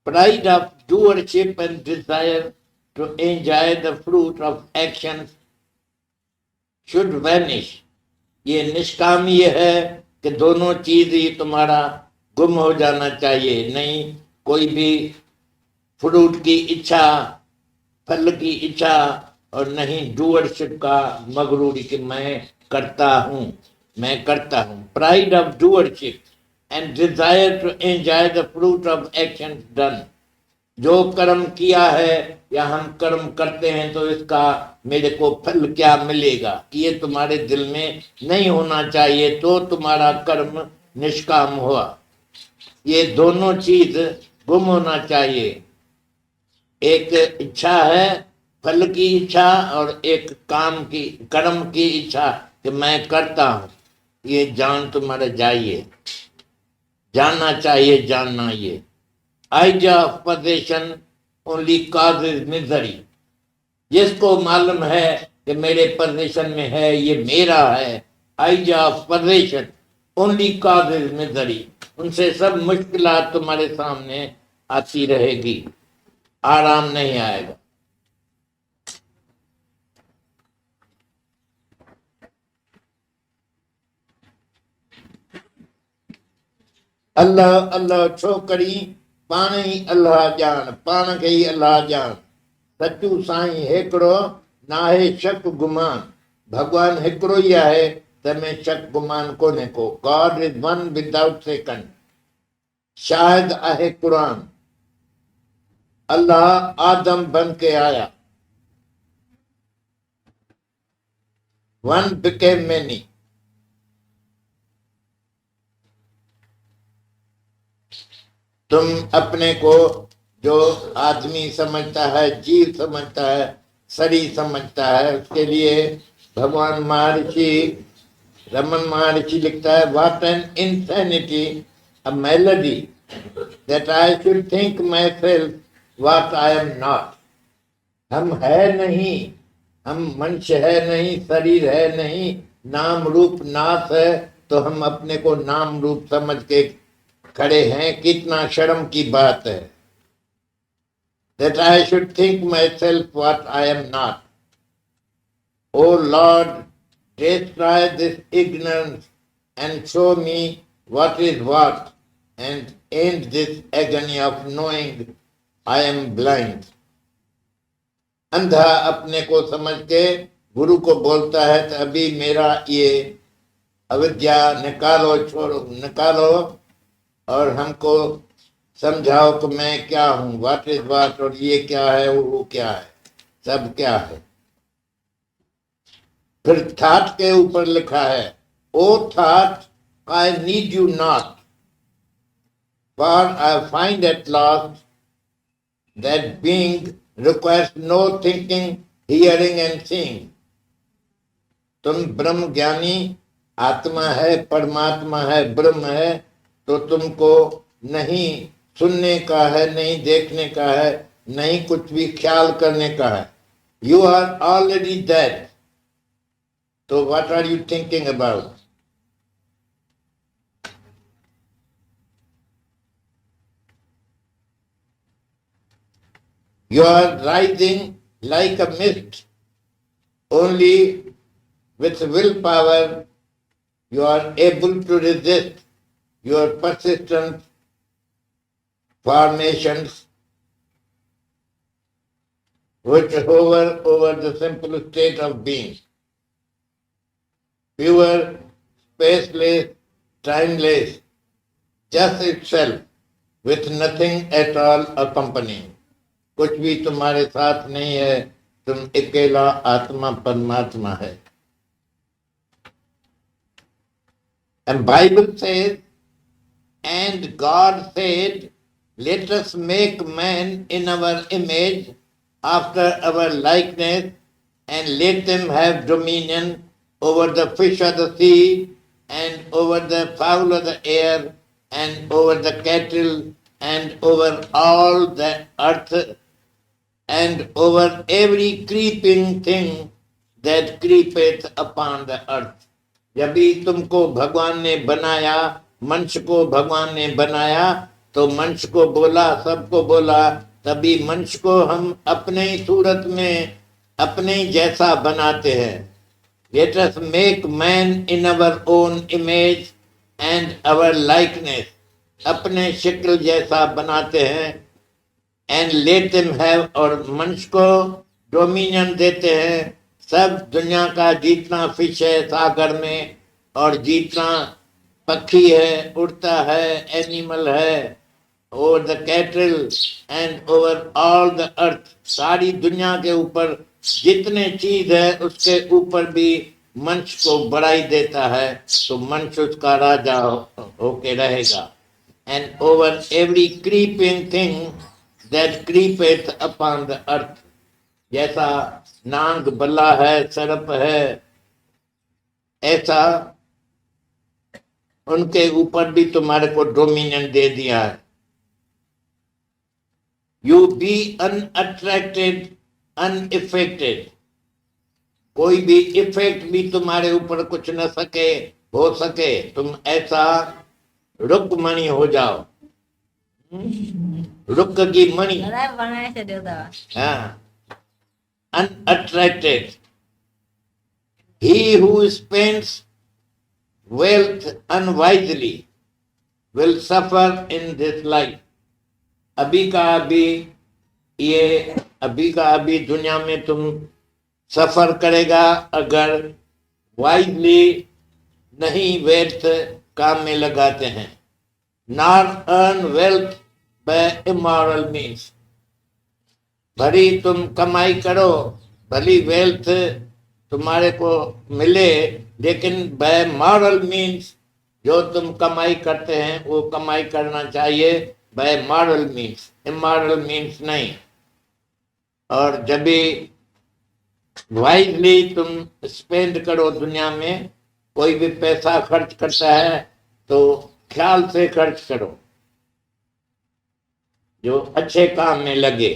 Pride of doership and desire to enjoy the fruit of actions should vanish. ये निष्काम ये है कि दोनों चीज ही तुम्हारा गुम हो जाना चाहिए। नहीं कोई भी फ्रूट की इच्छा, फल की इच्छा, और नहीं डूअरशिप का मगरूरी कि मैं करता हूं, मैं करता हूं। Pride of doership and desire to enjoy the fruit of action done. जो कर्म किया है या हम कर्म करते हैं तो इसका मेरे को फल क्या मिलेगा, ये तुम्हारे दिल में नहीं होना चाहिए, तो तुम्हारा कर्म निष्काम हुआ। ये दोनों चीज गुम होना चाहिए। एक इच्छा है फल की इच्छा, और एक काम की कर्म की इच्छा कि मैं करता हूं। ये जान तुम्हारा जाइए, जानना चाहिए, जानना। ये idea of possession only causes misery। जिसको मालूम है कि मेरे पोजीशन में है, ये मेरा है, idea of possession only causes misery। उनसे सब मुश्किलात तुम्हारे सामने आती रहेगी, आराम नहीं आएगा। अल्लाह अल्लाह छोकरी पाण ही अल्लाह जान, पाण खे ही अल्लाह जान। सचू साईं हिकिड़ो, नाहे शक गुमान। भगवान हिकिड़ो ही आहे, तंहिंमें शक गुमान कोन्हे को। God is one without second. Shahid आहे कुरान। अल्लाह आदम बन के आया। One became many. तुम अपने को जो आदमी समझता है, जीव समझता है, शरीर समझता है, उसके लिए भगवान महर्षि रमन महर्षि लिखता है, what an insanity a melody that I should think my self what I am not. हम है नहीं, हम मनुष्य है नहीं, शरीर है नहीं, नाम रूप नाश है, तो हम अपने को नाम रूप समझ के खड़े हैं। कितना शर्म की बात है। That I should think myself what I am not. O Lord, destroy this ignorance and show me what is what, and end this agony of knowing I am blind। अंधा अपने को समझ के गुरु को बोलता है, तो अभी मेरा ये अविद्या निकालो, छोड़ो, निकालो और हमको समझाओ कि मैं क्या हूं, व्हाट इज व्हाट, और ये क्या है, वो क्या है, सब क्या है। फिर थाट के ऊपर लिखा है, O thought I need you not, for I find at last that being requires no thinking, hearing and seeing. तुम ब्रह्म ज्ञानी आत्मा है, परमात्मा है, ब्रह्म है, तो तुमको नहीं सुनने का है, नहीं देखने का है, नहीं कुछ भी ख्याल करने का है। यू आर ऑलरेडी डेड, तो what are you thinking about. You are rising like a mist, only with will power you are able to resist your persistent formations which hover over the simple state of being, pure, spaceless, timeless, just itself, with nothing at all accompanying। कुछ भी तुम्हारे साथ नहीं है, तुम अकेला आत्मा परमात्मा है। And Bible says, and God said, let us make man in our image, after our likeness, and let them have dominion over the fish of the sea, and over the fowl of the air, and over the cattle, and over all the earth, and over every creeping thing that creepeth upon the earth। जब भी तुमको भगवान ने बनाया, मनुष्य को भगवान ने बनाया, तो मनुष्य को बोला, सबको बोला, तभी मनुष्य को हम अपने ही सूरत में अपने ही जैसा बनाते हैं। Let us make man in our own image and our likeness. अपने शक्ल जैसा बनाते हैं। And let them have, और मनुष्य को डोमिनियन देते हैं सब दुनिया का जितना फिश है सागर में, और जितना पक्षी है, उड़ता है, एनिमल है, over the cattle and over all the earth, सारी दुनिया के ऊपर जितने चीज है उसके ऊपर भी मनुष्य को बढ़ाई देता है, तो मनुष्य उसका राजा होके रहेगा। And over every creeping thing that creepeth upon the earth, जैसा नाग बल्ला है, सर्प है, ऐसा उनके ऊपर भी तुम्हारे को डोमिनियन दे दिया है। यू बी अनअट्रैक्टेड, अनइफेक्टेड, कोई भी इफेक्ट भी तुम्हारे ऊपर कुछ न सके, हो सके, तुम ऐसा रुक्मणी हो जाओ, रुक की मणि, हाँ, unattracted. He who spends wealth unwisely will suffer in this life. अभी का अभी, ये अभी का अभी दुनिया में तुम सफर करेगा अगर वाइजली नहीं वेल्थ काम में लगाते हैं। Nor earn wealth by immoral means, भली तुम कमाई करो, भली वेल्थ तुम्हारे को मिले, लेकिन बाय मॉरल मीन्स, जो तुम कमाई करते हैं वो कमाई करना चाहिए by moral means, immoral means नहीं। और जब भी वाइजली तुम स्पेंड करो, दुनिया में कोई भी पैसा खर्च करता है तो ख्याल से खर्च करो, जो अच्छे काम में लगे।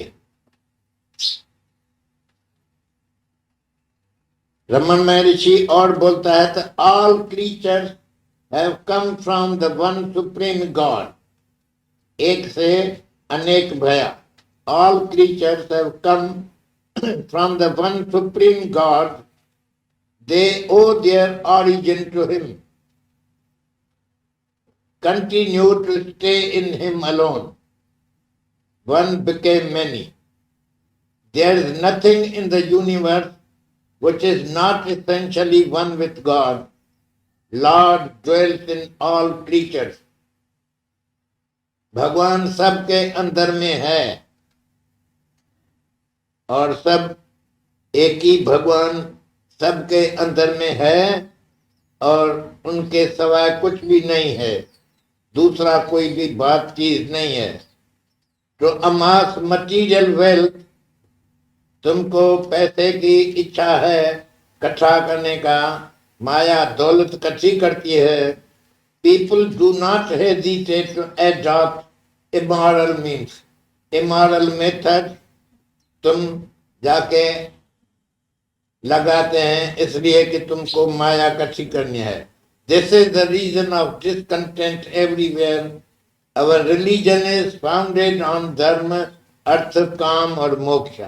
रमन महर्षि और बोलता है तो all creatures have come from the one supreme God, एक से अनेक भया। All creatures have come from the one supreme God, they owe their origin to him, continue to stay in him alone, one became many. There is nothing in the universe which is not essentially one with God. Lord dwells in all creatures. भगवान सबके अंदर में है और सब एक ही भगवान सबके अंदर में है और उनके सिवाय कुछ भी नहीं है, दूसरा कोई भी बात चीज नहीं है। तो अमास मटीरियल वेल्थ, तुमको पैसे की इच्छा है इकट्ठा करने का, माया दौलत इकट्ठी करती है। People do not hesitate to adopt immoral means, immoral method तुम जाके लगाते हैं इसलिए कि तुमको माया इकट्ठी करनी है। This is the reason of discontent everywhere. Our religion is founded on dharma, artha, काम और मोक्ष।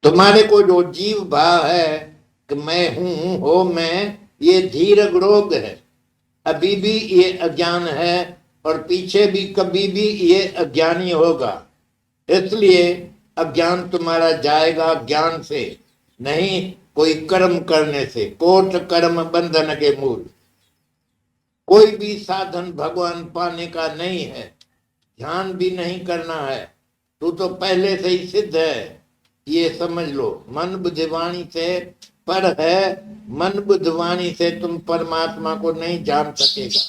तुम्हारे को जो जीव भाव है कि मैं हूं, हो मैं, ये धीरग रोग है। अभी भी ये अज्ञान है और पीछे भी कभी भी ये अज्ञानी होगा। इसलिए अज्ञान तुम्हारा जाएगा ज्ञान से नहीं, कोई कर्म करने से। कोट कर्म बंधन के मूल। कोई भी साधन भगवान पाने का नहीं है, ध्यान भी नहीं करना है, तू तो पहले से ही सिद्ध है, ये समझ लो। मन बुद्धिवाणी से पर है, मन बुद्धिवाणी से तुम परमात्मा को नहीं जान सकेगा।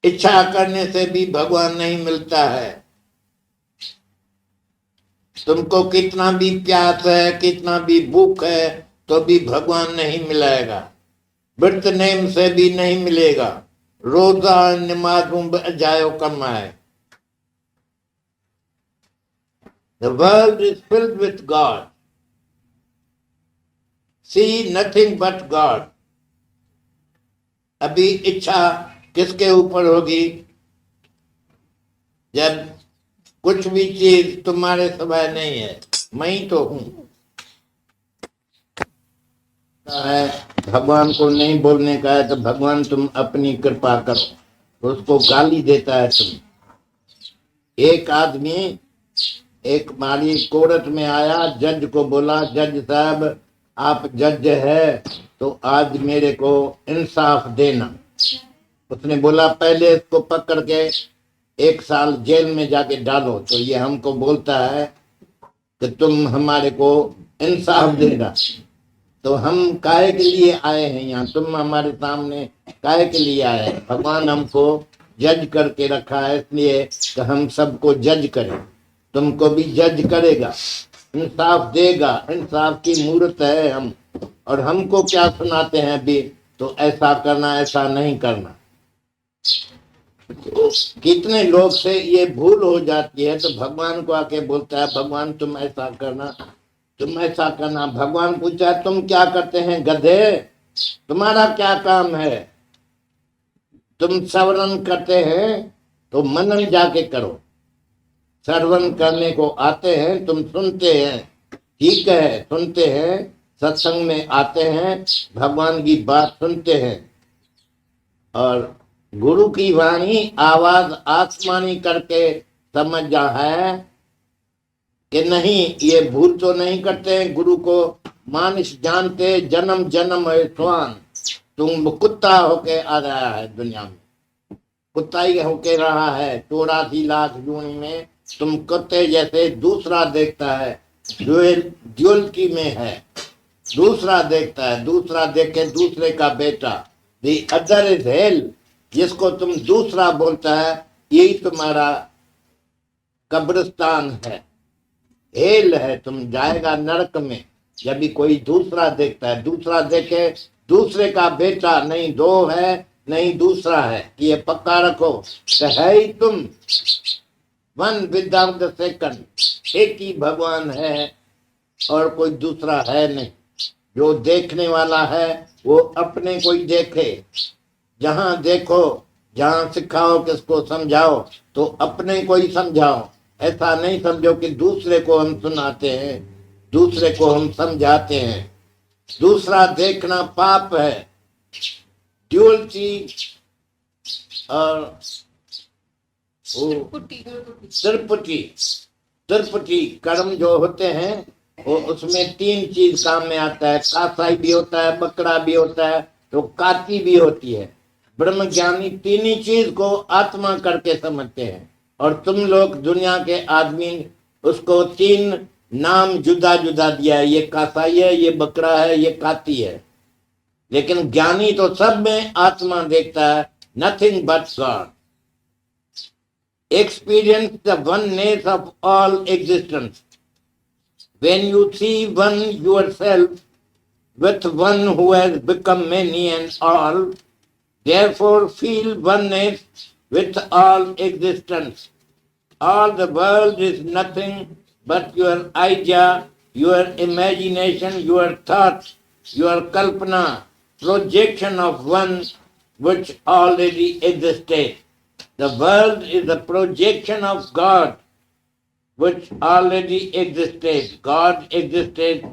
इच्छा करने से भी भगवान नहीं मिलता है। तुमको कितना भी प्यास है, कितना भी भूख है, तो भी भगवान नहीं मिलेगा। व्रत नेम से भी नहीं मिलेगा। रोजा नमाज जायो कम है। The world is filled with God. See nothing but God. अभी इच्छा किसके ऊपर होगी? जब कुछ भी चीज तुम्हारे सिवाय नहीं है, मैं ही तो हूं। है भगवान को नहीं बोलने का है तो भगवान तुम अपनी कृपा करो, तो उसको गाली देता है तुम। एक आदमी एक बारी कोर्ट में आया, जज को बोला, जज साहब आप जज है तो आज मेरे को इंसाफ देना। उसने बोला पहले इसको पकड़ के 1 साल जेल में जाके डालो, तो ये हमको बोलता है कि तुम हमारे को इंसाफ देगा। तो हम काहे के लिए आए हैं यहाँ? तुम हमारे सामने काहे के लिए आए हैं? भगवान हमको जज करके रखा है इसलिए कि हम सबको जज करें। तुमको भी जज करेगा, इंसाफ देगा। इंसाफ की मूर्त है हम। और हमको क्या सुनाते हैं अभी? तो ऐसा करना, ऐसा नहीं करना। कितने लोग से ये भूल हो जाती है तो भगवान को आके बोलता है भगवान तुम ऐसा करना, तुम ऐसा करना। भगवान पूछा तुम क्या करते हैं गधे? तुम्हारा क्या काम है? तुम श्रवण करते हैं तो मनन जाके करो। श्रवण करने को आते हैं, तुम सुनते हैं, ठीक है, सुनते हैं, सत्संग में आते हैं, भगवान की बात सुनते हैं, और गुरु की वाणी आवाज आसमानी करके समझ जा है कि नहीं, ये भूल तो नहीं करते हैं। गुरु को मानिस जानते, जन्म जन्म है स्वान। तुम कुत्ता होके आ रहा है दुनिया में, कुत्ता ही होके रहा है। 84 लाख जून में तुम कुत्ते जैसे दूसरा देखता है, ड्यूअलिटी में है। दूसरा देखता है, दूसरा देखे दूसरे का बेटा। The other is hello. जिसको तुम दूसरा बोलता है यही तुम्हारा कब्रिस्तान है, हेल है। तुम जाएगा नरक में जब भी कोई दूसरा देखता है। दूसरा देखे दूसरे का बेटा, नहीं दो है नहीं दूसरा है, कि ये पक्का रखो तो है ही तुम। One without the second. एक ही भगवान है और कोई दूसरा है नहीं। जो देखने वाला है वो अपने को ही देखे। जहां देखो, जहां सिखाओ, किसको समझाओ तो अपने को ही समझाओ। ऐसा नहीं समझो कि दूसरे को हम सुनाते हैं, दूसरे को हम समझाते हैं। दूसरा देखना पाप है। ड्यूअलिटी और त्रिपुटी कर्म जो होते हैं वो उसमें 3 चीज काम में आता है। कासाई भी होता है, बकरा भी होता है, तो काती भी होती है। ब्रह्म ज्ञानी 3 ही चीज को आत्मा करके समझते हैं, और तुम लोग दुनिया के आदमी उसको 3 नाम जुदा जुदा दिया है। ये कासाई है, ये बकरा है, ये काती है। लेकिन ज्ञानी तो सब में आत्मा देखता है। Nothing but God. Experience the oneness of all existence. When you see one yourself with one who has become many and all, therefore feel oneness with all existence. All the world is nothing but your idea, your imagination, your thought, your kalpana, projection of one which already existed. The world is a projection of God which already existed. God existed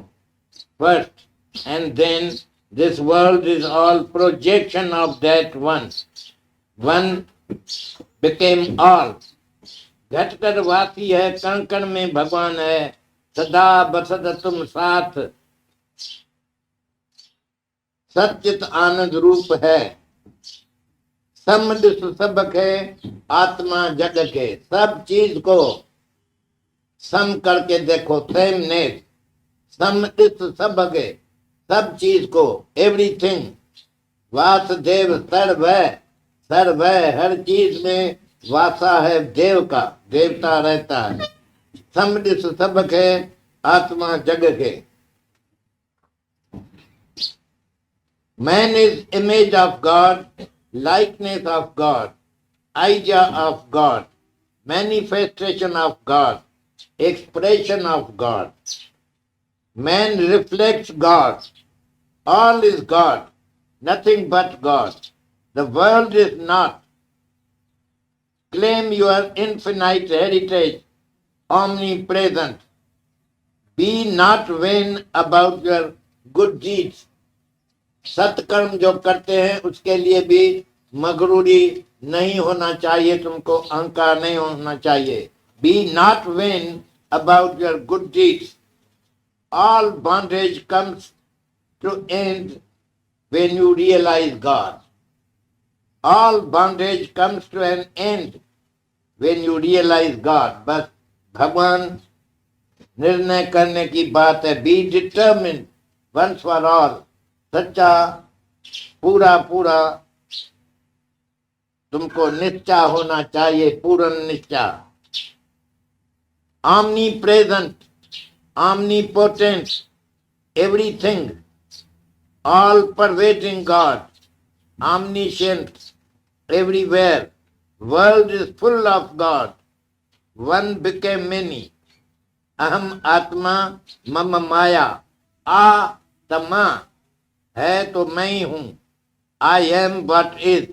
first, and then this world is all projection of that one. One became all. घटकर वासी है, कण कण में भगवान है, सदा बसद तुम साथ। सच्चित आनंद रूप है, समदिस सबक है, आत्मा जग के। सब चीज को सम करके देखो, सेमनेस। समदिस सबक है, सब चीज को, एवरीथिंग। वासुदेव सर्व है, सर्व है, हर चीज में वासा है देव का, देवता रहता है। समदिस सबक है, आत्मा जग के। Man is image of God, likeness of God, idea of God, manifestation of God. expression of God. Man reflects God. All is God, nothing but God. The world is not. Claim your infinite heritage, omnipresent. Be not vain about your good deeds. सत्कर्म जो करते हैं उसके लिए भी मगरूरी नहीं होना चाहिए, तुमको अहंकार नहीं होना चाहिए. Be not vain about your good deeds. All bondage comes to end when you realize God. All bondage comes to an end when you realize God. बस भगवान निर्णय करने की बात है. Be determined once for all. सच्चा पूरा पूरा तुमको निश्चा होना चाहिए, पूर्ण निश्चा. Omnipresent, omnipotent, everything, all pervading God, omniscient, everywhere. World is full of God. One became many. Aham atma mama maya. Atma है तो मैं ही हूं. I am what is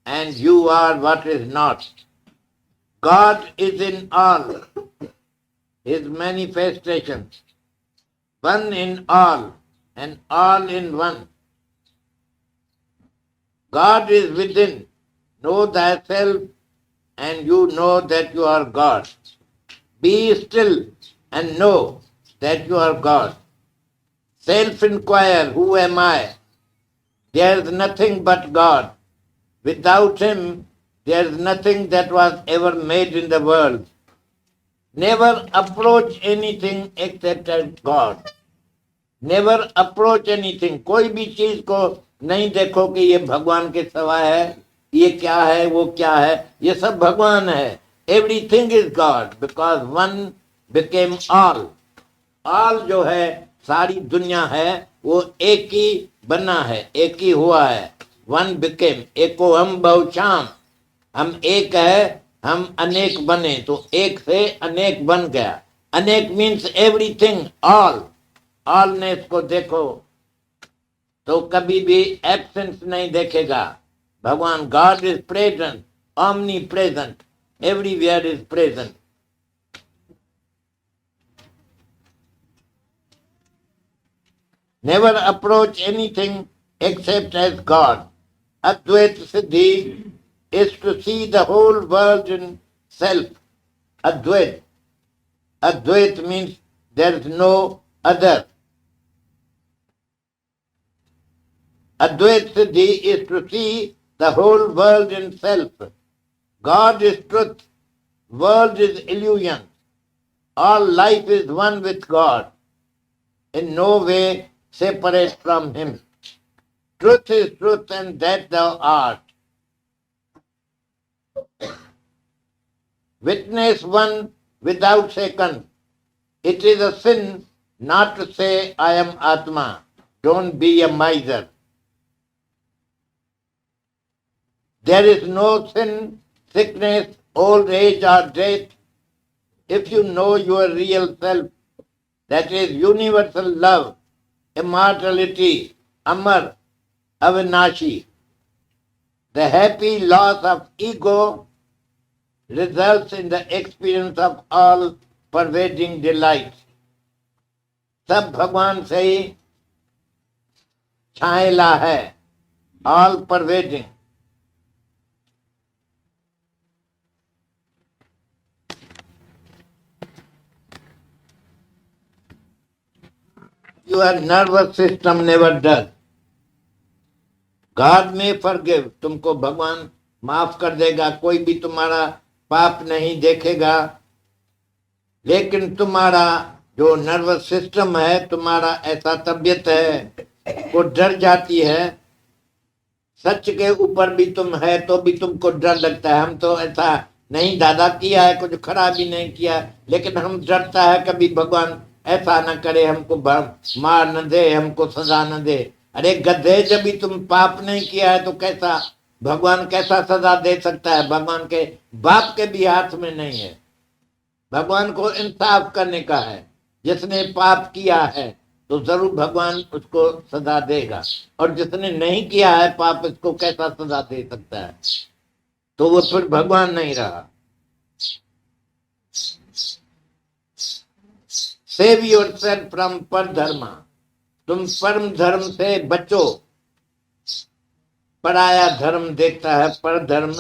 and you are what is not. God is in all his manifestations, one in all and all in one. God is within. Know thyself and you know that you are God. Be still and know that you are God. Self-inquire, who am I? There is nothing but God. Without him, there is nothing that was ever made in the world. Never approach anything except as God. Never approach anything. कोई भी चीज को नहीं देखो कि ये भगवान के सिवा है, ये क्या है, वो क्या है. ये सब भगवान है. Everything is God because one became all. All जो है, सारी दुनिया है, वो एक ही बना है, एक ही हुआ है. One became. एको हम बहुशाम. हम एक है, हम अनेक बने, तो एक से अनेक बन गया. अनेक मीन्स एवरीथिंग, ऑल. ऑलनेस को देखो तो कभी भी एब्सेंस नहीं देखेगा. भगवान God is present, omni present, everywhere is present. Never approach anything except as God. Advaita Siddhi is to see the whole world in self. Advaita. Advaita means there is no other. Advaita Siddhi is to see the whole world in self. God is truth. World is illusion. All life is one with God. In no way separate from him. Truth is truth and that thou art. Witness one without second. It is a sin not to say I am Atma. Don't be a miser. There is no sin, sickness, old age or death if you know your real self. That is universal love, immortality, Amar, Avinashi. The happy loss of ego results in the experience of all pervading delight. सब भगवान से ही छायला है, all pervading. Your nervous system never does. God may forgive. तुमको भगवान माफ कर देगा, कोई भी तुम्हारा पाप नहीं देखेगा, लेकिन तुम्हारा जो नर्वस सिस्टम है, तुम्हारा ऐसा तबीयत है, वो डर जाती है. सच के ऊपर भी तुम है तो भी तुमको डर लगता है. हम तो ऐसा नहीं दादा किया है, कुछ खराब भी नहीं किया, लेकिन हम डरता है कभी भगवान ऐसा न करे, हमको मार न दे, हमको सजा न दे. अरे गधे, जब भी तुम पाप नहीं किया है तो कैसा भगवान कैसा सजा दे सकता है? भगवान के बाप के भी हाथ में नहीं है. भगवान को इंसाफ करने का है। जिसने पाप किया है तो जरूर भगवान उसको सजा देगा, और जिसने नहीं किया है पाप, इसको कैसा सजा दे सकता है? तो वो फिर भगवान नहीं रहा। सेव योर सेल्फ फ्रॉम पर धर्म, तुम परम धर्म से बचो। पराया धर्म देखता है पर धर्म।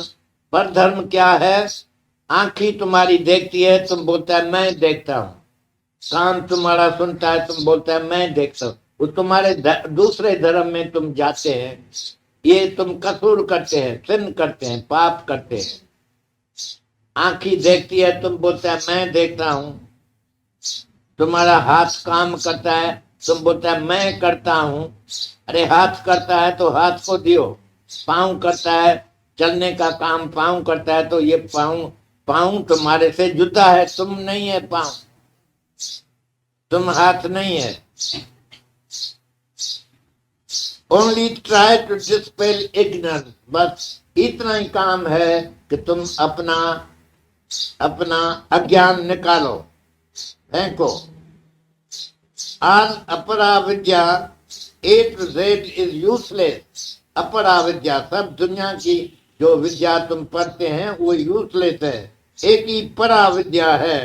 पर धर्म क्या है? आंखी तुम्हारी देखती है, तुम बोलता है मैं देखता हूं। कान तुम्हारा सुनता है, तुम बोलता है मैं देखता हूं। वो तुम्हारे दूसरे धर्म में तुम जाते हैं। ये तुम कसूर करते हैं, सिन करते हैं, पाप करते हैं। आंखी देखती है, तुम बोलता है मैं देखता हूं। तुम्हारा हाथ काम करता है, तुम बोलता है मैं करता हूं। अरे हाथ करता है तो हाथ को दियो। पाँव करता है, चलने का काम पाँव करता है, तो ये पाँव पाँव तुम्हारे से जुदा है, तुम नहीं है पाँव, तुम हाथ नहीं है। Only try to dispel ignorance, बस इतना ही काम है कि तुम अपना अपना अज्ञान निकालो, फेंको। आज अपरा विद्या ए टू जेड इज यूजलेस। अपरा विद्या, सब दुनिया की जो विद्या तुम पढ़ते हैं वो यूजलेस है। एक ही परा विद्या है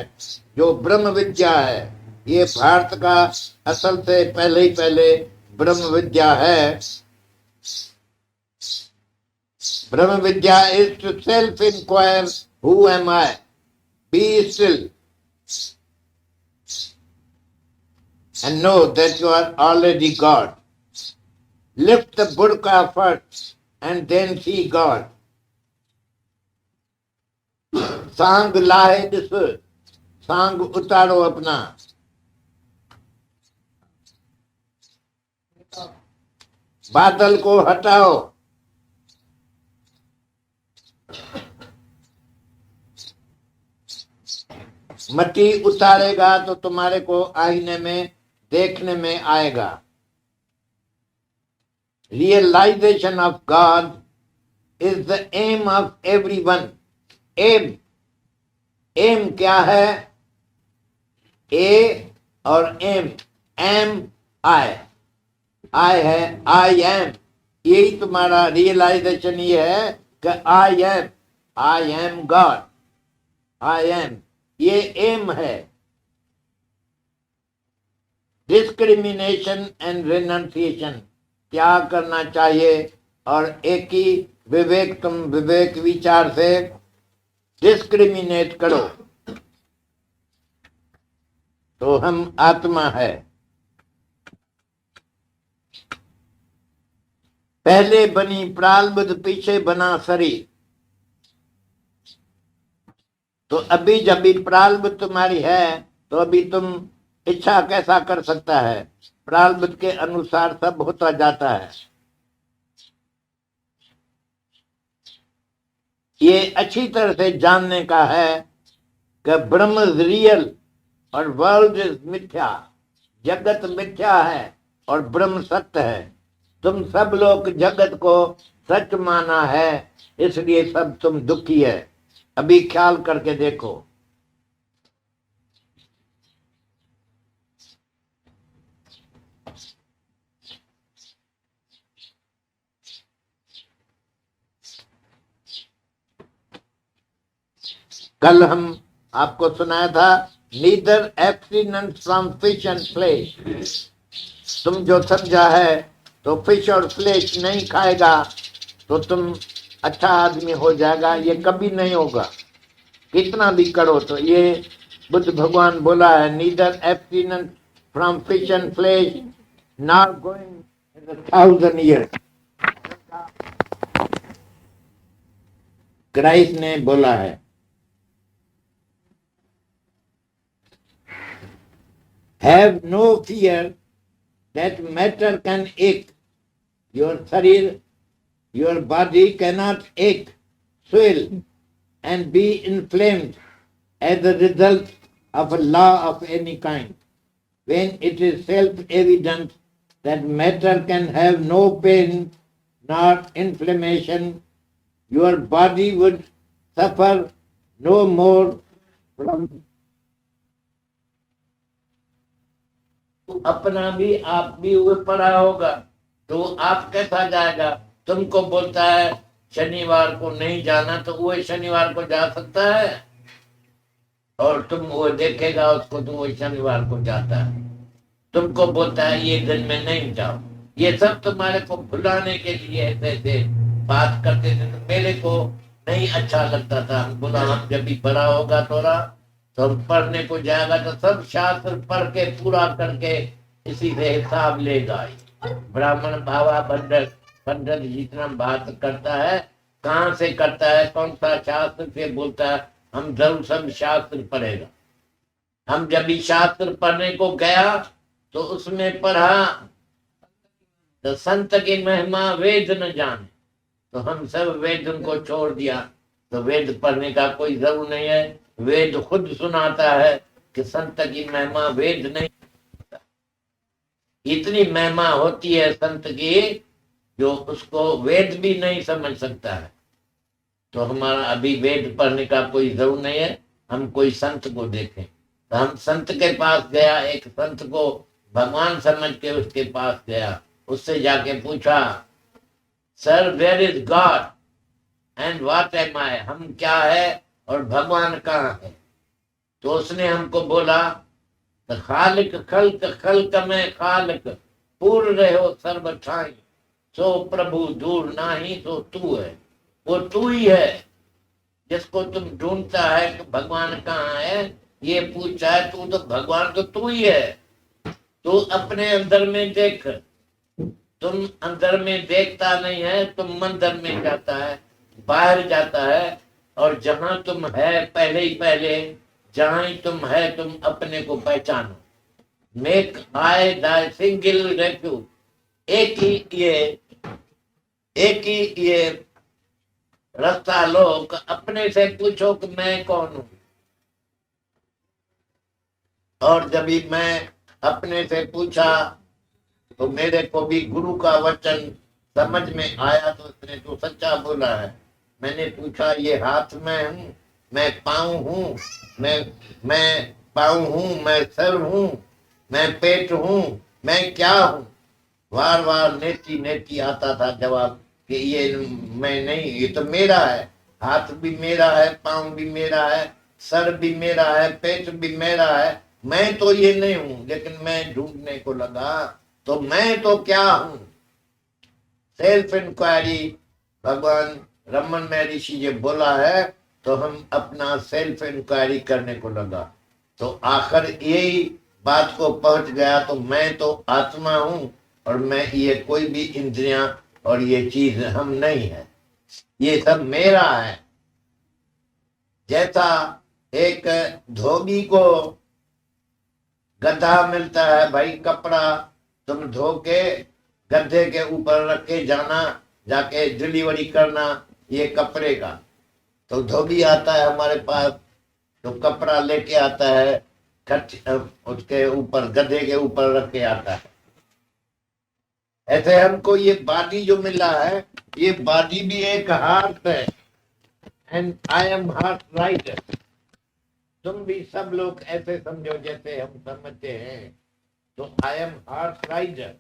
जो ब्रह्म विद्या है। ये भारत का असल से पहले ही पहले ब्रह्म विद्या है। ब्रह्म विद्या is to self inquire who am I, be still and know that you are already God. Lift the burqa first and then see God. सांग लाहे दिस, सांग उतारो अपना। बादल को हटाओ। मट्टी उतारेगा तो तुम्हारे को आईने में देखने में आएगा। Realization of God is the aim of everyone. Aim, aim क्या है? ए और एम, एम आई, आई है, आई एम। यही तुम्हारा रियलाइजेशन ये है कि I am God, I am, ये एम है। डिस्क्रिमिनेशन एंड रेनंसिएशन, क्या करना चाहिए, और एक ही विवेक, तुम विवेक विचार से डिस्क्रिमिनेट करो तो हम आत्मा है। पहले बनी प्रालब्ध, पीछे बना शरीर। तो अभी जब भी प्रालब्ध तुम्हारी है तो अभी तुम इच्छा कैसा कर सकता है? प्रारब्ध के अनुसार सब होता जाता है। ये अच्छी तरह से जानने का है कि ब्रह्म इज रियल और वर्ल्ड इज मिथ्या। जगत मिथ्या है और ब्रह्म सत्य है। तुम सब लोग जगत को सच माना है, इसलिए सब तुम दुखी है। अभी ख्याल करके देखो। कल हम आपको सुनाया था, neither abstinence from fish and flesh. तुम जो समझा है तो फिश और फ्लेश नहीं खाएगा तो तुम अच्छा आदमी हो जाएगा, ये कभी नहीं होगा। कितना भी करो तो ये बुद्ध भगवान बोला है, neither abstinence from fish and flesh not going in 1000 years. Christ ने बोला है। Have no fear that matter can ache. Your sharir, your body cannot ache, swell, and be inflamed as a result of a law of any kind. When it is self-evident that matter can have no pain nor inflammation, your body would suffer no more from तो अपना भी आप भी हुए पड़ा होगा, तो आप कैसा जाएगा? तुमको बोलता है शनिवार को नहीं जाना, तो वो शनिवार को जा सकता है? और तुम वो देखेगा उसको तो वो शनिवार को जाता है। तुमको बोलता है ये दिन में नहीं जाओ। ये सब तुम्हारे को भुलाने के लिए ऐसे ऐसे बात करते थे, तो मेरे को नहीं अच्छा लगता था। हम बोला हम जब भी बड़ा होगा थोड़ा, तो हम पढ़ने को जाएगा तो सब शास्त्र पढ़ के पूरा करके इसी से हिसाब लेगा। ब्राह्मण भावा पंडित पंडित जितना बात करता है, कहाँ से करता है, कौन सा शास्त्र से बोलता है, हम जरूर सब शास्त्र पढ़ेगा। हम जब भी शास्त्र पढ़ने को गया तो उसमें पढ़ा तो संत की महिमा वेद न जाने, तो हम सब वेद उनको छोड़ दिया। तो वेद पढ़ने का कोई जरूर नहीं है। वेद खुद सुनाता है कि संत की महिमा वेद नहीं। इतनी महिमा होती है संत की जो उसको वेद भी नहीं समझ सकता है। तो हमारा अभी वेद पढ़ने का कोई जरूर नहीं है, हम कोई संत को देखें। तो हम संत के पास गया, एक संत को भगवान समझ के उसके पास गया, उससे जाके पूछा sir where is God and what am I, हम क्या है और भगवान कहाँ है? तो उसने हमको बोला तो खालिक खल्क खल्क में खालिक, पूर्ण रहो सर्व ठाई, सो प्रभु दूर नाही सो तू है। वो तू ही है जिसको तुम ढूंढता है कि भगवान कहाँ है, ये पूछा है तू, तो भगवान तो तू ही है। तू अपने अंदर में देख, तुम अंदर में देखता नहीं है, तुम मंदिर में जाता है, बाहर जाता है, और जहां तुम है पहले ही पहले, जहां ही तुम है तुम अपने को पहचानो। Make I the single refuge, एक ही ये एक ही ये रास्ता लो, अपने से पूछो कि मैं कौन हूं। और जब भी मैं अपने से पूछा तो मेरे को भी गुरु का वचन समझ में आया, तो उसने तो सच्चा बोला है। मैंने पूछा ये हाथ में हूँ, मैं पाँव हूँ, मैं पाँव हूँ, मैं सर हूँ, मैं पेट हूँ, मैं क्या हूँ? बार बार नेति नेति आता था जवाब कि ये मैं नहीं, ये तो मेरा है। हाथ भी मेरा है, पाँव भी मेरा है, सर भी मेरा है, पेट भी मेरा है, मैं तो ये नहीं हूं। लेकिन मैं ढूंढने को लगा तो मैं तो क्या हूं? सेल्फ इंक्वायरी भगवान रमन महर्षि जी बोला है, तो हम अपना सेल्फ इंक्वायरी करने को लगा। तो आखिर यही बात को पहुंच गया, तो मैं तो आत्मा हूं और मैं ये कोई भी इंद्रियां और ये चीज हम नहीं है, ये सब मेरा है। जैसा एक धोबी को गधा मिलता है, भाई कपड़ा तुम धो के गधे के ऊपर रख के जाना, जाके डिलीवरी करना ये कपड़े का। तो धोबी आता है हमारे पास, तो कपड़ा लेके आता है, उसके ऊपर गधे के ऊपर रख के आता है। ऐसे हमको ये बॉडी जो मिला है, ये बॉडी भी एक हार्ट है, and I am heart rider. तुम भी सब लोग ऐसे समझो जैसे हम समझते हैं। तो आई एम हार्ट राइडर।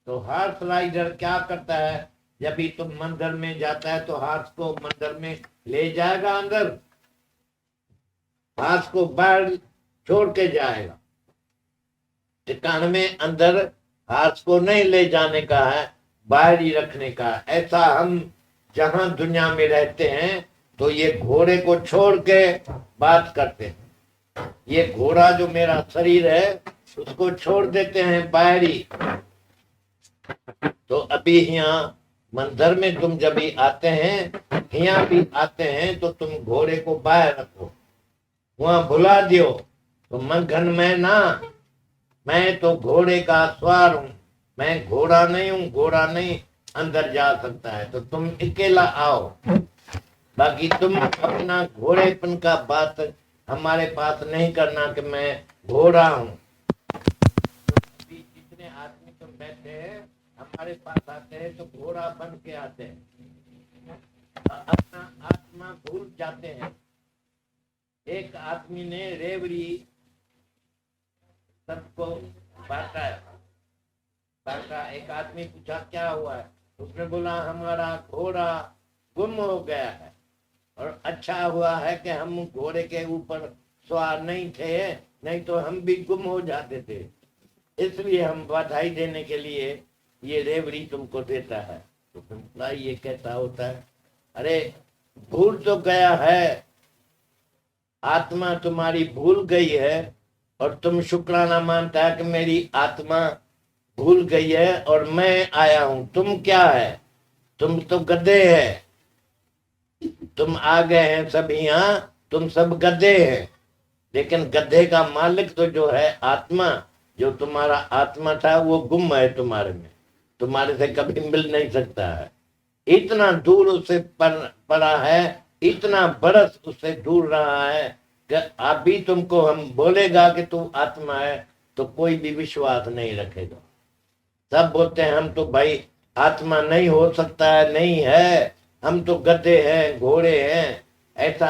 तो हार्ट राइडर क्या करता है? जब भी तुम मंदिर में जाता है तो हाथ को मंदिर में ले जाएगा, अंदर हाथ को बाहर छोड़ के जाएगा। ठिकाने में अंदर हाथ को नहीं ले जाने का है, बाहर ही रखने का। ऐसा हम जहां दुनिया में रहते हैं तो ये घोड़े को छोड़ के बात करते हैं। ये घोड़ा जो मेरा शरीर है उसको छोड़ देते हैं बाहरी। तो अभी यहाँ मंदिर में तुम जब भी आते हैं, यहाँ भी आते हैं, तो तुम घोड़े को बाहर रखो, वहां भुला दियो। तो मंगन में ना, मैं तो घोड़े का सवार हूं, मैं घोड़ा नहीं हूं, घोड़ा नहीं अंदर जा सकता है। तो तुम अकेला आओ, बाकी तुम अपना घोड़ेपन का बात हमारे पास नहीं करना कि मैं घोड़ा हूं। तो जितने आदमी तुम बैठे हैं हमारे पास आते हैं तो घोड़ा बन के आते हैं, अपना आत्मा भूल जाते हैं। एक आदमी ने रेवड़ी सबको बांटा है, बांटा। एक आदमी पूछा क्या हुआ है, उसने बोला हमारा घोड़ा गुम हो गया है, और अच्छा हुआ है कि हम घोड़े के ऊपर सवार नहीं थे, नहीं तो हम भी गुम हो जाते थे, इसलिए हम बधाई देने के लिए ये रेवड़ी तुमको देता है। तो तुम ये कैसा होता है? अरे भूल तो गया है, आत्मा तुम्हारी भूल गई है, और तुम शुक्राना मानता है कि मेरी आत्मा भूल गई है और मैं आया हूं। तुम क्या है? तुम तो गधे हैं, तुम आ गए हैं सब यहाँ, तुम सब गधे हैं। लेकिन गधे का मालिक तो जो है आत्मा, जो तुम्हारा आत्मा था वो गुम है तुम्हारे में, तुम्हारे से कभी मिल नहीं सकता है। इतना दूर उससे पड़ा है, इतना बरस उससे दूर रहा है कि अभी तुमको हम बोलेगा कि तू आत्मा है तो कोई भी विश्वास नहीं रखेगा। सब बोलते हैं हम तो भाई आत्मा नहीं हो सकता है, नहीं है, हम तो गधे हैं, घोड़े हैं, ऐसा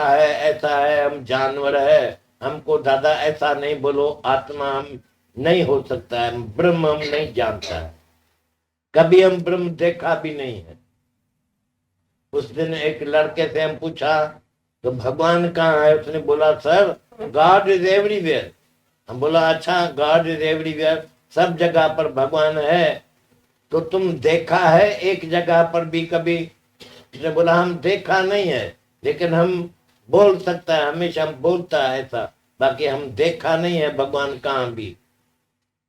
है, हम जानवर है, हमको दादा ऐसा नहीं बोलो, आत्मा हम नहीं हो सकता है, ब्रह्म हम नहीं जानता है, कभी हम ब्रह्म देखा भी नहीं है। उस दिन एक लड़के से हम पूछा तो भगवान कहाँ है, उसने बोला सर गॉड इज एवरीवेयर। हम बोला अच्छा, गॉड इज एवरीवेयर, सब जगह पर भगवान है, तो तुम देखा है एक जगह पर भी कभी? उसने बोला हम देखा नहीं है, लेकिन हम बोल सकता है, हमेशा हम बोलता है ऐसा, बाकी हम देखा नहीं है भगवान कहाँ भी।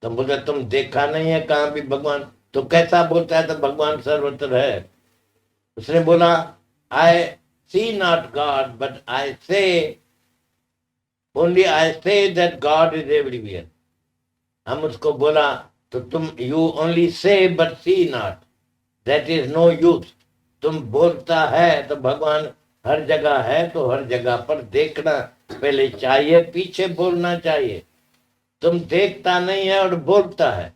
तो बोले तुम देखा नहीं है कहाँ भी भगवान, तो कैसा बोलता है तो भगवान सर्वत्र है? उसने बोला आई सी नॉट गॉड बट आई से only, I say that God is everywhere. हम उसको बोला तो तुम you only say but see not, that is no use. तुम बोलता है तो भगवान हर जगह है, तो हर जगह पर देखना पहले चाहिए, पीछे बोलना चाहिए। तुम देखता नहीं है और बोलता है,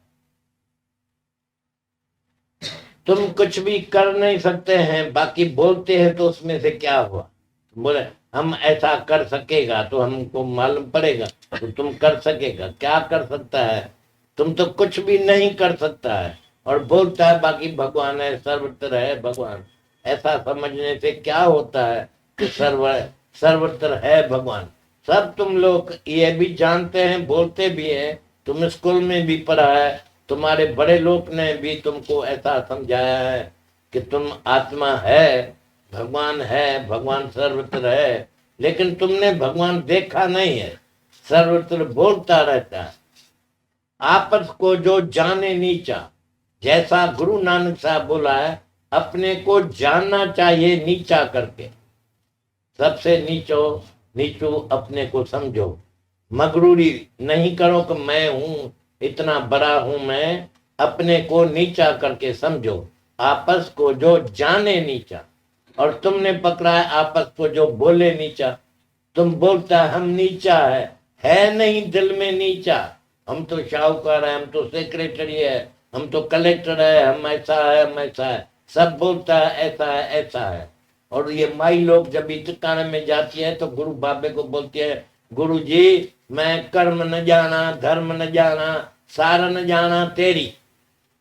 तुम कुछ भी कर नहीं सकते हैं, बाकी बोलते हैं तो उसमें से क्या हुआ? बोले हम ऐसा कर सकेगा तो हमको मालूम पड़ेगा, तो तुम कर सकेगा, क्या कर सकता है? तुम तो कुछ भी नहीं कर सकता है और बोलता है बाकी भगवान है, सर्वत्र है भगवान। ऐसा समझने से क्या होता है कि सर्वत्र है भगवान। सब तुम लोग ये भी जानते हैं, बोलते भी है, तुम स्कूल में भी पढ़ा है, तुम्हारे बड़े लोग ने भी तुमको ऐसा समझाया है कि तुम आत्मा है, भगवान है, भगवान सर्वत्र है, लेकिन तुमने भगवान देखा नहीं है, सर्वत्र बोलता रहता है। आपस को जो जाने नीचा, जैसा गुरु नानक साहब बोला है, अपने को जानना चाहिए नीचा करके, सबसे नीचो अपने को समझो, मगरूरी नहीं करो कि मैं हूं, इतना बड़ा हूं मैं, अपने को नीचा करके समझो। आपस को जो जाने नीचा, और तुमने पकड़ा है आपस को जो बोले नीचा। तुम बोलता है हम नीचा है नहीं दिल में नीचा, हम तो शाहूकार है, हम तो सेक्रेटरी है, हम तो कलेक्टर है, हम ऐसा है, हम ऐसा है, सब बोलता है ऐसा है, ऐसा है। और ये माई लोग जब ठिकाने में जाती है तो गुरु बाबे को बोलती है गुरु जी मैं कर्म न जाना, धर्म न जाना, सार न जाना तेरी,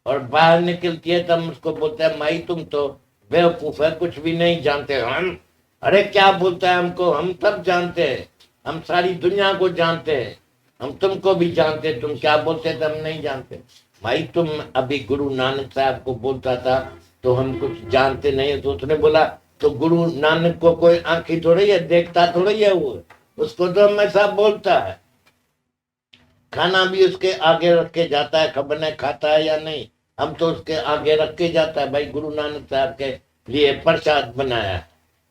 और बाहर निकलती है तब उसको बोलता है माई तुम तो बेवकूफ है, कुछ भी नहीं जानते हम। अरे क्या बोलता है हमको, हम सब जानते हैं, हम सारी दुनिया को जानते हैं, हम तुमको भी जानते, तुम क्या बोलते थे हम नहीं जानते। भाई तुम अभी गुरु नानक साहब को बोलता था तो हम कुछ जानते नहीं, तो उसने बोला तो गुरु नानक को कोई आंखी थोड़ी है, देखता थोड़ी है वो, उसको तो हमेशा बोलता है। खाना भी उसके आगे रख के जाता है, खबर नहीं खाता है या नहीं, हम तो उसके आगे रख के जाता है, भाई गुरु नानक साहब के लिए प्रसाद बनाया है,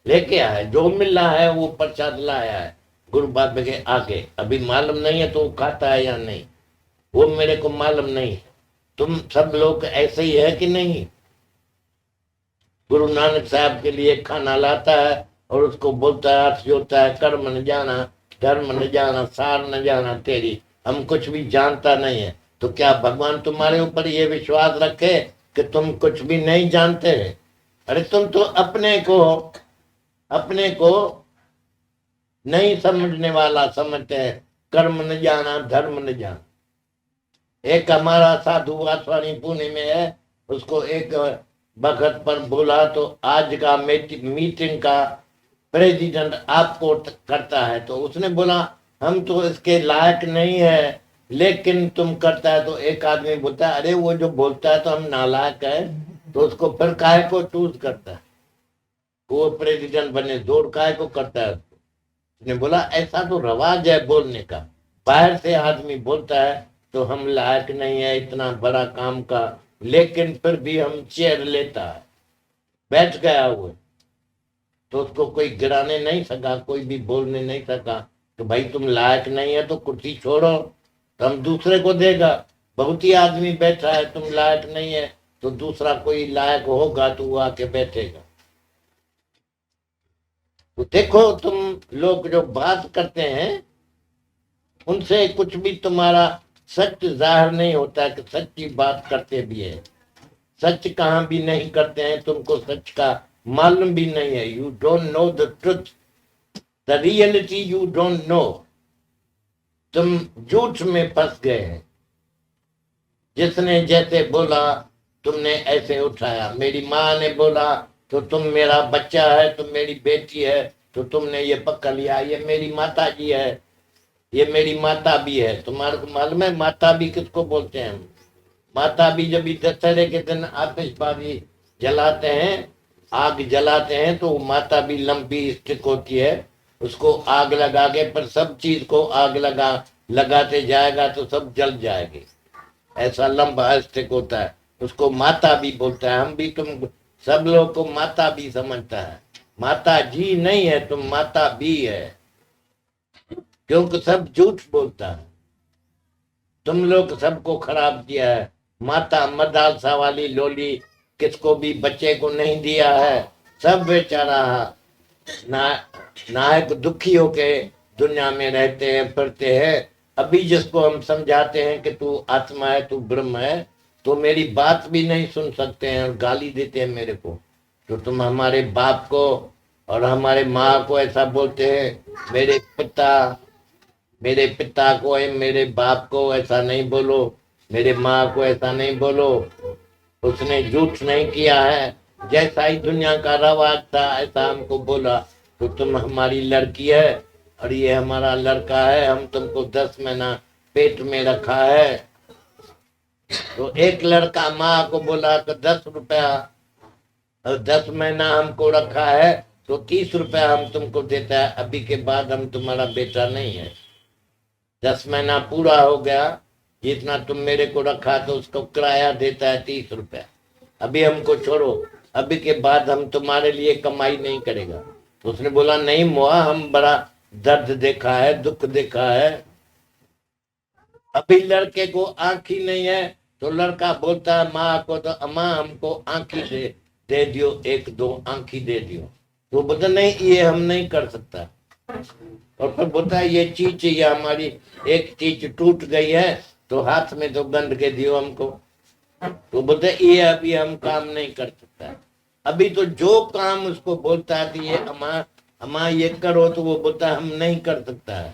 लेके आया है, जो मिल रहा है वो प्रसाद लाया है गुरु बाबे के आगे। अभी मालूम नहीं है तो वो खाता है या नहीं, वो मेरे को मालूम नहीं है। तुम सब लोग ऐसे ही है कि नहीं? गुरु नानक साहब के लिए खाना लाता है और उसको बोलता है, अर्थ होता है कर्म न जाना, धर्म न जाना, सार न जाना तेरी, हम कुछ भी जानता नहीं है। तो क्या भगवान तुम्हारे ऊपर ये विश्वास रखे कि तुम कुछ भी नहीं जानते हैं? अरे तुम तो अपने को नहीं समझने वाला समझते हैं, कर्म न जाना, धर्म न जाना। एक हमारा साधु वासवानी पुणे में है, उसको एक वक्त पर बोला तो आज का मीटिंग का प्रेसिडेंट आपको करता है, तो उसने बोला हम तो इसके लायक नहीं है, लेकिन तुम करता है। तो एक आदमी बोलता है अरे वो जो बोलता है तो हम नालायक है, तो उसको फिर काहे को चूज करता है, वो प्रेसिडेंट बने दौड़ काहे को करता है उसको। उसने बोला ऐसा तो रवाज है बोलने का, बाहर से आदमी बोलता है तो हम लायक नहीं है इतना बड़ा काम का, लेकिन फिर भी हम चेयर लेता है, बैठ गया वो, तो उसको कोई गिराने नहीं सका, कोई भी बोलने नहीं सका तो भाई तुम लायक नहीं है तो कुर्सी छोड़ो, तो हम दूसरे को देगा। बहुत ही आदमी बैठा है, तुम लायक नहीं है तो दूसरा कोई लायक होगा तो वो आके बैठेगा। तो देखो तुम लोग जो बात करते हैं उनसे कुछ भी तुम्हारा सच जाहिर नहीं होता है कि सच्ची बात करते भी है, सच कहाँ भी नहीं करते हैं, तुमको सच का मालूम भी नहीं है। You don't know the truth, the reality you don't know. तुम झूठ में फंस गए हैं। जिसने जैसे बोला तुमने ऐसे उठाया, मेरी माँ ने बोला तो तुम मेरा बच्चा है, तुम मेरी बेटी है तो तुमने ये पकड़ लिया, ये मेरी माता जी है, ये मेरी माता भी है। तुम्हारे को मालूम है माता भी किसको बोलते हैं हम? माता भी जब दशहरे के दिन आतिशबाजी जलाते हैं, आग जलाते हैं, तो माता भी लंबी स्टिक होती है, उसको आग लगा के पर सब चीज को आग लगाते जाएगा तो सब जल जाएगी, ऐसा लंबा स्टिक होता है, उसको माता भी बोलता है। हम भी तुम सब लोग को माता भी समझता है, माता जी नहीं है, तुम माता भी है, क्योंकि सब झूठ बोलता है। तुम लोग सबको खराब किया है। माता मदरसा वाली लोली किसको भी बच्चे को नहीं दिया है, सब बेचारा ना नायक दुखी होके दुनिया में रहते हैं फिरते हैं। अभी जिसको हम समझाते हैं कि तू आत्मा है, तू ब्रह्म है, तो मेरी बात भी नहीं सुन सकते हैं और गाली देते हैं मेरे को। तो तुम हमारे बाप को और हमारे माँ को ऐसा बोलते हैं, मेरे पिता को है, मेरे बाप को ऐसा नहीं बोलो, मेरे माँ को ऐसा नहीं बोलो। उसने झूठ नहीं किया है, जैसा ही दुनिया का रवाज था ऐसा हमको बोला। तो तुम हमारी लड़की है और ये हमारा लड़का है, हम तुमको 10 महीना पेट में रखा है। तो एक लड़का माँ को बोला कि 10 रुपया, और 10 महीना हमको रखा है तो 30 रुपया हम तुमको देता है, अभी के बाद हम तुम्हारा बेटा नहीं है। 10 महीना पूरा हो गया, जितना तुम मेरे को रखा तो उसको किराया देता है 30 रुपया, अभी हमको छोड़ो, अभी के बाद हम तुम्हारे लिए कमाई नहीं करेगा। तो उसने बोला नहीं मुआ, हम बड़ा दर्द देखा है, दुख देखा है। अभी लड़के को आंखी नहीं है तो लड़का बोलता है माँ को, तो अम्मा हमको आंखी दे दियो, 1-2 आंखी दे दियो। तो बोलता नहीं ये हम नहीं कर सकता, और फिर बोलता है ये चीज चाहिए हमारी, एक चीज टूट गई है तो हाथ में तो गंध के दियो हमको। तो बोलते ये अभी हम काम नहीं कर सकता। अभी तो जो काम उसको बोलता है कि ये अम्मा अम्मा ये करो, तो वो बोलता है हम नहीं कर सकता है।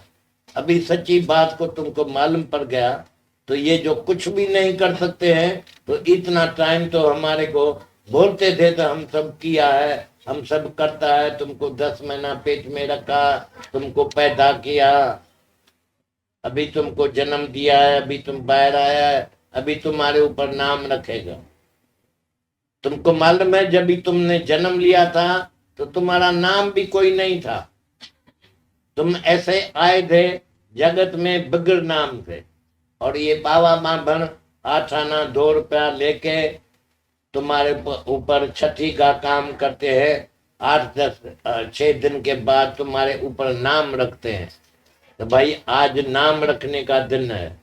अभी सच्ची बात को तुमको मालूम पड़ गया, तो ये जो कुछ भी नहीं कर सकते हैं, तो इतना टाइम तो हमारे को बोलते थे तो हम सब किया है, हम सब करता है। तुमको 10 महीना पेट में रखा, तुमको पैदा किया, अभी तुमको जन्म दिया है, अभी तुम बाहर आया है, अभी तुम्हारे ऊपर नाम रखेगा। तुमको मालूम है जब भी तुमने जन्म लिया था तो तुम्हारा नाम भी कोई नहीं था, तुम ऐसे आए थे जगत में बगैर नाम थे। और ये बाबा माँ बन 8 आना 2 रुपया लेके तुम्हारे ऊपर छठी का काम करते हैं, 8-10-6 दिन के बाद तुम्हारे ऊपर नाम रखते हैं। तो भाई आज नाम रखने का दिन है,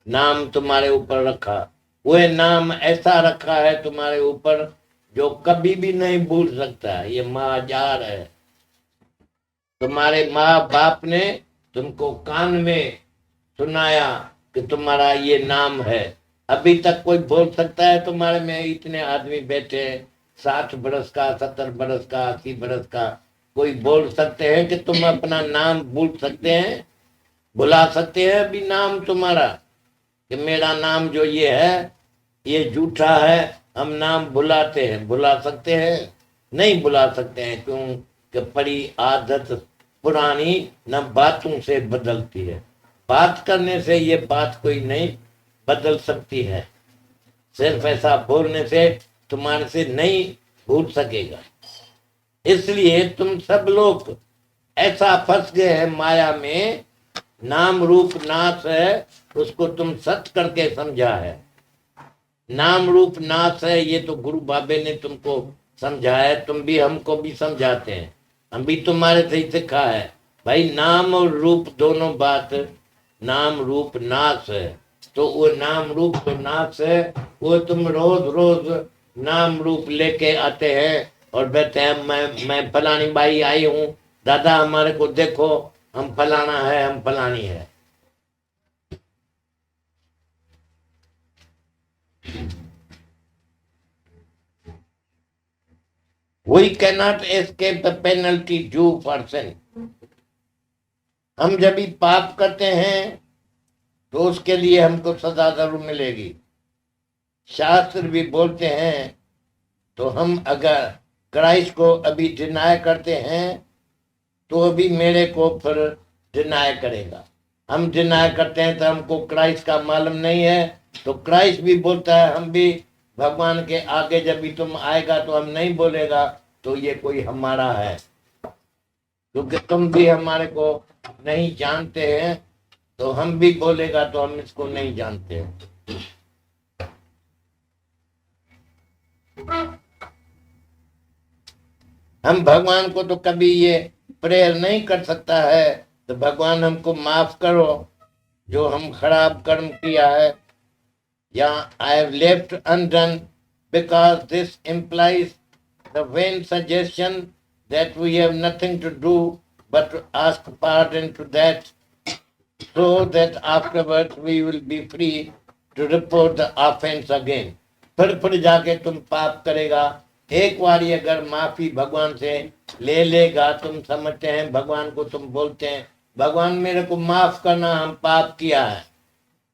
नाम तुम्हारे ऊपर रखा, वह नाम ऐसा रखा है तुम्हारे ऊपर जो कभी भी नहीं भूल सकता है। ये महाजार है, तुम्हारे माँ बाप ने तुमको कान में सुनाया कि तुम्हारा ये नाम है। अभी तक कोई बोल सकता है तुम्हारे में इतने आदमी बैठे हैं, 60 बरस का, 70 बरस का, 80 बरस का, कोई बोल सकते हैं कि तुम अपना नाम भूल सकते हैं, भुला सकते हैं अभी नाम तुम्हारा? कि मेरा नाम जो ये है ये झूठा है, हम नाम बुलाते हैं, बुला सकते हैं? नहीं बुला सकते हैं। क्यों? कि परी आदत पुरानी न बातों से बदलती है। बात करने से ये बात कोई नहीं बदल सकती है, सिर्फ ऐसा बोलने से तुम्हारे से नहीं भूल सकेगा। इसलिए तुम सब लोग ऐसा फंस गए हैं माया में, नाम रूप नाश है उसको तुम सत्य करके समझा है। नाम रूप नाश है ये तो गुरु बाबे ने तुमको समझाया है, तुम भी हमको भी समझाते हैं, हम भी तुम्हारे से ही सिखा है। भाई नाम और रूप दोनों बात, नाम रूप नाश है, तो वो नाम रूप तो नाश है, वो तुम रोज रोज नाम रूप लेके आते हैं और कहते हैं मैं फलानी बाई आई हूँ, दादा हमारे को देखो, हम फलाना है, हम फलानी है। We cannot escape the penalty due for sin. हम जब भी पाप करते हैं तो उसके लिए हमको सजा जरूर मिलेगी। शास्त्र भी बोलते हैं, तो हम अगर क्राइस्ट को अभी डिनाय करते हैं तो अभी मेरे को फिर डिनाय करेगा। हम डिनाय करते हैं तो हमको क्राइस्ट का मालूम नहीं है, तो क्राइस्ट भी बोलता है, हम भी भगवान के आगे जब भी तुम आएगा तो हम नहीं बोलेगा तो ये कोई हमारा है, क्योंकि तुम भी हमारे को नहीं जानते हैं, तो हम भी बोलेगा तो हम इसको नहीं जानते हैं। हम भगवान को तो कभी ये प्रेयर नहीं कर सकता है, तो भगवान हमको माफ करो जो हम खराब कर्म किया है, या I have left undone, because this implies the vain suggestion that we have nothing to do but to ask pardon to that, so that afterwards we will be free to report the offense again. फिर जाके तुम पाप करेगा। एक बार अगर माफी भगवान से ले लेगा, तुम समझते हैं भगवान को, तुम बोलते हैं भगवान मेरे को माफ करना, हम पाप किया है,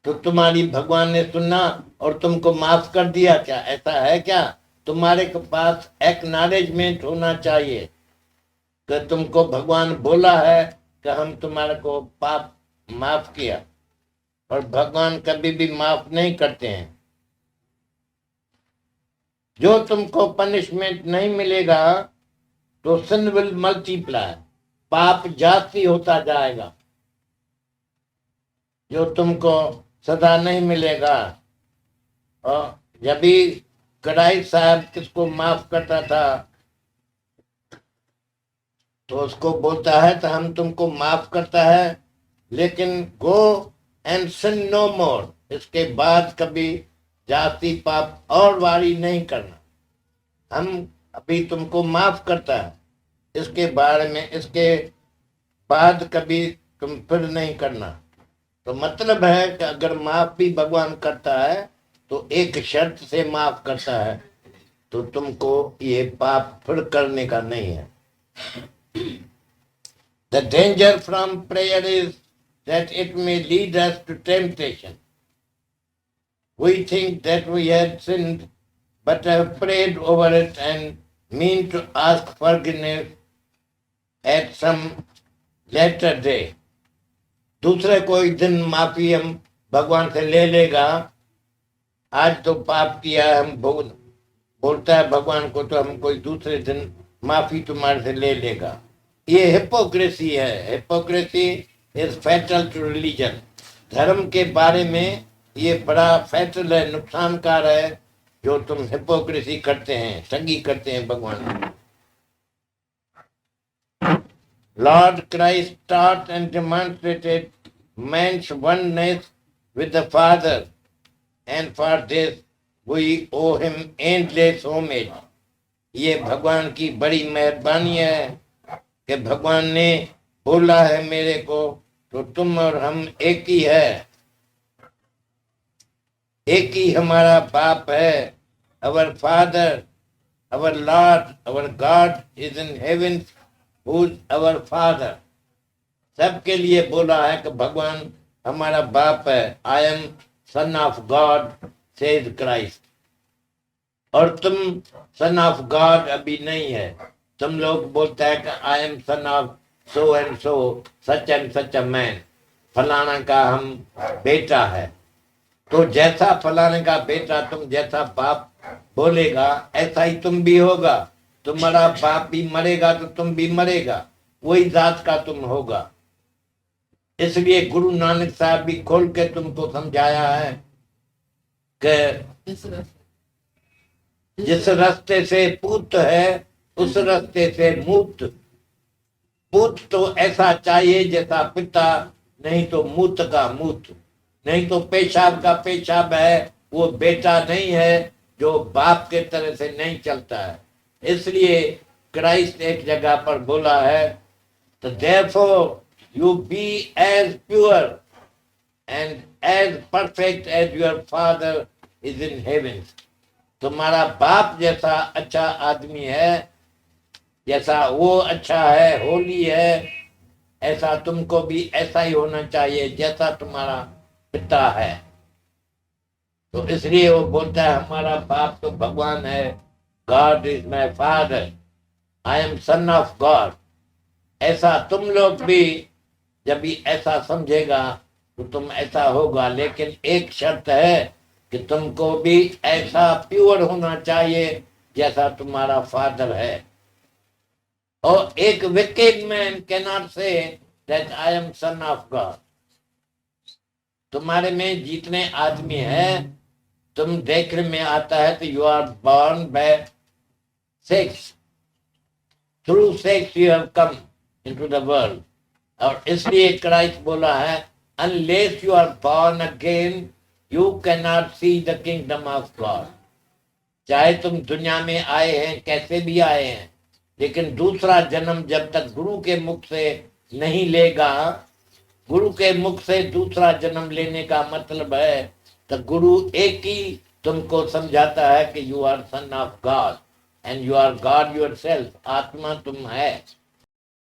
तो तुम्हारी भगवान ने सुना और तुमको माफ कर दिया क्या? ऐसा है क्या? तुम्हारे के पास एक्नॉलेजमेंट होना चाहिए कि तुमको भगवान बोला है कि हम तुम्हारे को पाप माफ किया, और भगवान कभी भी माफ नहीं करते हैं। जो तुमको पनिशमेंट नहीं मिलेगा तो सिन विल मल्टीप्लाई, पाप जास्ती होता जाएगा। जो तुमको सजा नहीं मिलेगा, और जब भी क्राइस्ट साहब किसको माफ करता था तो उसको बोलता है तो हम तुमको माफ करता है, लेकिन गो एंड सिन नो मोर, इसके बाद कभी जाति पाप और वारी नहीं करना। हम अभी तुमको माफ करता है, इसके बारे में इसके बाद कभी तुम फिर नहीं करना। तो मतलब है कि अगर माफ भी भगवान करता है तो एक शर्त से माफ करता है, तो तुमको ये पाप फिर करने का नहीं है। The danger from prayer is that it may lead us to temptation. We think that we had sinned, but have prayed over it and mean to ask forgiveness at some later day. दूसरे कोई दिन माफी हम भगवान से ले लेगा, आज तो पाप किया हम बोलता है भगवान को, तो हम कोई दूसरे दिन माफी तुम्हारे से ले लेगा। ये हिपोक्रेसी है। Hypocrisy is fatal to religion. धर्म के बारे में ये बड़ा फैटल है, नुकसानकार है, जो तुम हिपोक्रेसी करते हैं, ठगी करते हैं भगवान। Lord Christ taught and demonstrated man's oneness with the Father, and for this we owe him endless homage. ये भगवान की बड़ी मेहरबानी है कि भगवान ने बोला है मेरे को, तो तुम और हम एक ही है, एक ही हमारा बाप है। Our Father, our Lord, our God is in heaven, who is our Father. सबके लिए बोला है कि भगवान हमारा बाप है। I am sun of God says Christ. और तुम सन ऑफ गॉड अभी नहीं है। तुम लोग बोलते हैं कि I am son of so and so, such and such a man, फलाना का हम बेटा है। तो जैसा फलाने का बेटा, तुम जैसा बाप बोलेगा ऐसा ही तुम भी होगा। तुम्हारा बाप भी मरेगा तो तुम भी मरेगा, वही जात का तुम होगा। इसलिए गुरु नानक साहब भी खोल के तुमको समझाया है कि जिस रास्ते से पूत है उस रास्ते से मूत। पूत तो ऐसा चाहिए जैसा पिता, नहीं तो मूत का मूत, नहीं तो पेशाब का पेशाब है, वो बेटा नहीं है जो बाप के तरह से नहीं चलता है। इसलिए क्राइस्ट एक जगह पर बोला है, तो therefore you be as pure and as perfect as your father is in heaven। तुम्हारा बाप जैसा अच्छा आदमी है, जैसा वो अच्छा है, होली है, ऐसा तुमको भी ऐसा ही होना चाहिए जैसा तुम्हारा पिता है। तो इसलिए वो बोलता है हमारा बाप तो भगवान है, God is my father, I am sun of God. ऐसा तुम लोग भी जब भी ऐसा समझेगा तो तुम ऐसा होगा। लेकिन एक शर्त है कि तुमको भी ऐसा प्योर होना चाहिए जैसा तुम्हारा फादर है। और एक wicked man can not say that I am sun of God. तुम्हारे में जितने आदमी हैं, तुम देखने में आता है तो you are born by sex, through sex you have come into the world. और इसलिए क्राइस्ट बोला है, unless you are born again you can not see the kingdom of God. चाहे तुम दुनिया में आए हैं, कैसे भी आए हैं, लेकिन दूसरा जन्म जब तक गुरु के मुख से नहीं लेगा, गुरु के मुख से दूसरा जन्म लेने का मतलब है तो गुरु एक ही तुमको समझाता है कि you are son of God and you are God yourself. आत्मा तुम है।